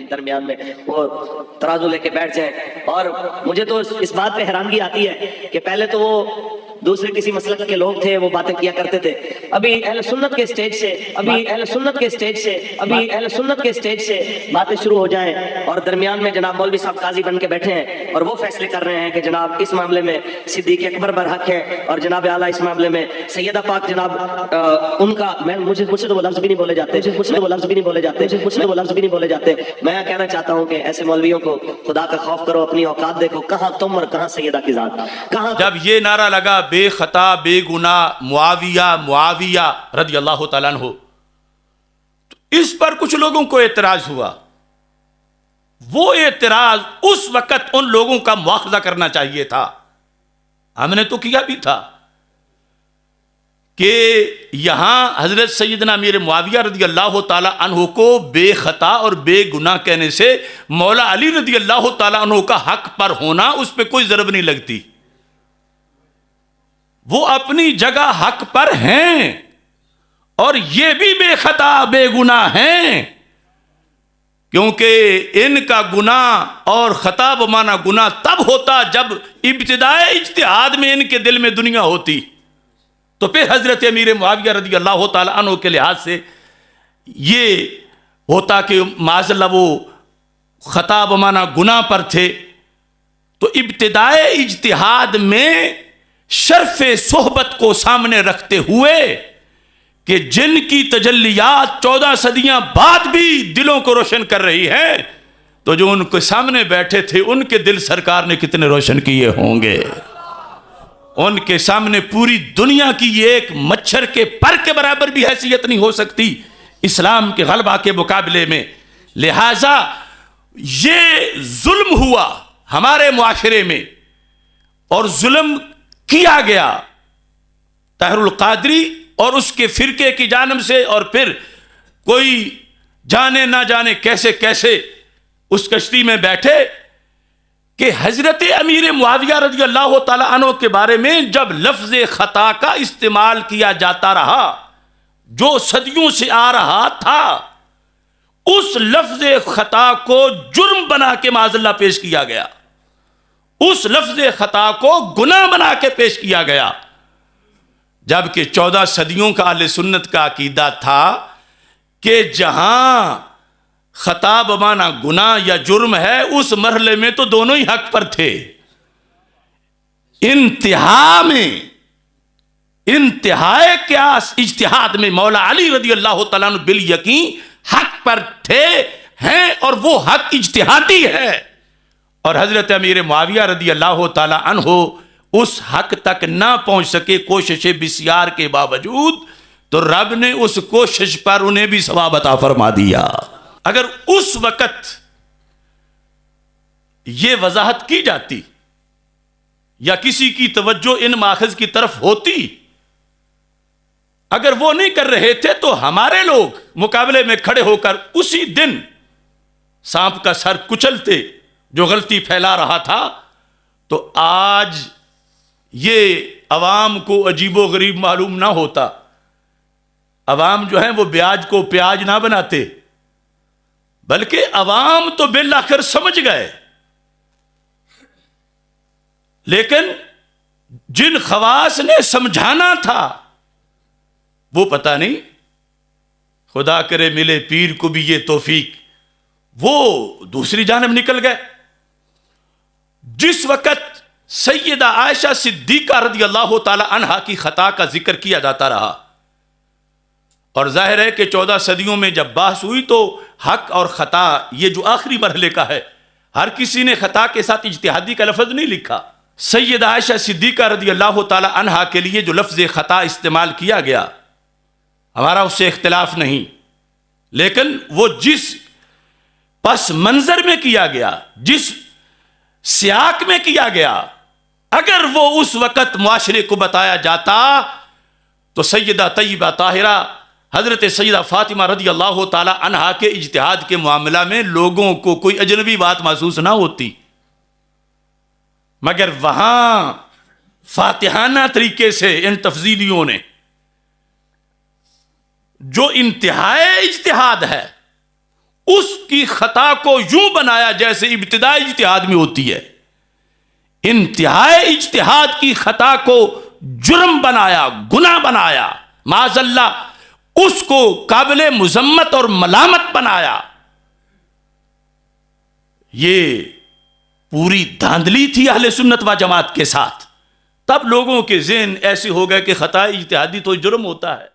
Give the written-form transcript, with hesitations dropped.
दरमियान में वो तराजू लेके बैठ जाए। और मुझे तो इस बात पे हैरानगी आती है कि पहले तो वो दूसरे किसी मसलक के लोग थे, वो बातें किया करते थे। अभी अहले सुन्नत के स्टेज से बातें शुरू हो जाएं और दरमियान में जनाब मौलवी साहब काजी बन के बैठे हैं और वो फैसले कर रहे हैं कि जनाब इस मामले में सिद्दीक अकबर बरहक है और जनाब आला इस मामले में सैयदा पाक जनाब उनका मुझे तो वो लफ्ज भी नहीं बोले जाते। मैं कहना चाहता हूँ कि ऐसे मौलवियों को खुदा का खौफ करो, अपनी औकात देखो, कहाँ तुम और कहाँ सैयदा की जात। कहाँ जब ये नारा लगा बेखता बेगुना मुआविया रज़ी अल्लाह तआला अन्हु, तो इस पर कुछ लोगों को एतराज हुआ। वो एतराज उस वक्त उन लोगों का मुआखजा करना चाहिए था, हमने तो किया भी था कि यहां हजरत सैयदना अमीर मुआविया रज़ी अल्लाह तआला अन्हु को बेखता और बेगुनाह कहने से मौला अली रज़ी अल्लाह तआला अन्हु का हक पर होना उस पर कोई ज़रब नहीं लगती। वो अपनी जगह हक पर हैं और ये भी बेखता बेगुनाह हैं, क्योंकि इनका गुनाह और खता बमाना गुनाह तब होता जब इब्तिदाए इज्तिहाद में इनके दिल में दुनिया होती। तो फिर हजरत अमीर मुआविया रज़ी अल्लाह तआला अन्हु के लिहाज से ये होता कि माज़ल्ला वो खता बमाना गुनाह पर थे। तो इब्तिदाए इज्तिहाद में शर्फ सोहबत को सामने रखते हुए कि जिनकी तजल्लियात 14 सदियां बाद भी दिलों को रोशन कर रही है, तो जो उनके सामने बैठे थे उनके दिल सरकार ने कितने रोशन किए होंगे। उनके सामने पूरी दुनिया की एक मच्छर के पर के बराबर भी हैसियत नहीं हो सकती इस्लाम के गलबा के मुकाबले में। लिहाजा ये जुल्म हुआ हमारे मुआशरे में और जुल्म किया गया ताहिरुल कादरी और उसके फिरके की जानिब से, और फिर कोई जाने ना जाने कैसे कैसे उस कश्ती में बैठे कि हजरत अमीर मुआविया रज़ी अल्लाह तआला अन्हु के बारे में जब लफ्ज खता का इस्तेमाल किया जाता रहा, जो सदियों से आ रहा था, उस लफ्ज खता को जुर्म बना के माज़ल्ला पेश किया गया, उस लफ्ज खता को गुनाह बना के पेश किया गया। जबकि 14 सदियों का अहले सुन्नत का अकीदा था कि जहां खता बमाना गुनाह या जुर्म है उस मरहले में तो दोनों ही हक पर थे। इंतहाए क्यास इज्तिहाद में मौला अली रज़ी अल्लाह तआला अन्हु बिल यकीन हक पर थे हैं और वो हक इज्तिहादी है। और हजरत अमीर मुआविया रज़ी अल्लाह तआला अन्हु उस हक तक ना पहुंच सके कोशिशें बिस्यार के बावजूद, तो रब ने उस कोशिश पर उन्हें भी सवाब अता फरमा दिया। अगर उस वक्त यह वजाहत की जाती या किसी की तवज्जो इन माखज की तरफ होती, अगर वो नहीं कर रहे थे तो हमारे लोग मुकाबले में खड़े होकर उसी दिन सांप का सर कुचलते जो गलती फैला रहा था। तो आज ये अवाम को अजीबो गरीब मालूम ना होता। अवाम जो है वो ब्याज को प्याज ना बनाते, बल्कि अवाम तो बिल आखिर समझ गए, लेकिन जिन खवास ने समझाना था वो पता नहीं, खुदा करे मिले पीर को भी ये तौफीक, वो दूसरी जानिब निकल गए। जिस वक्त सैयदा आयशा सिद्दीका रज़ी अल्लाह तआला अन्हा की खता का जिक्र किया जाता रहा, और जाहिर है कि 14 सदियों में जब बहस हुई तो हक और खता ये जो आखिरी मरहले का है, हर किसी ने खता के साथ इज्तिहादी का लफ्ज नहीं लिखा। सैयदा आयशा सिद्दीका रज़ी अल्लाह तआला अन्हा के लिए जो लफ्ज खता इस्तेमाल किया गया, हमारा उससे इख्तिलाफ नहीं, लेकिन वो जिस पस मंजर में किया गया, जिस सियाक में किया गया, अगर वो उस वक्त मुआशरे को बताया जाता तो सैयदा तय्यबा ताहिरा हजरत सैयदा फातिमा रज़ी अल्लाह तआला अन्हा के इज्तिहाद के मामला में लोगों को कोई अजनबी बात महसूस ना होती। मगर वहां फातिहाना तरीके से इन तफजीलियों ने जो इंतहाए इज्तिहाद है उसकी खता को यूं बनाया जैसे इब्तिदाई इज्तिहाद में होती है। इंतहाई इज्तिहाद की खता को जुर्म बनाया, गुनाह बनाया, माज़अल्लाह उसको काबिल मुजम्मत और मलामत बनाया। ये पूरी धांधली थी अहले सुन्नत व जमात के साथ। तब लोगों के ज़हन ऐसे हो गए कि खता इज्तिहादी तो जुर्म होता है।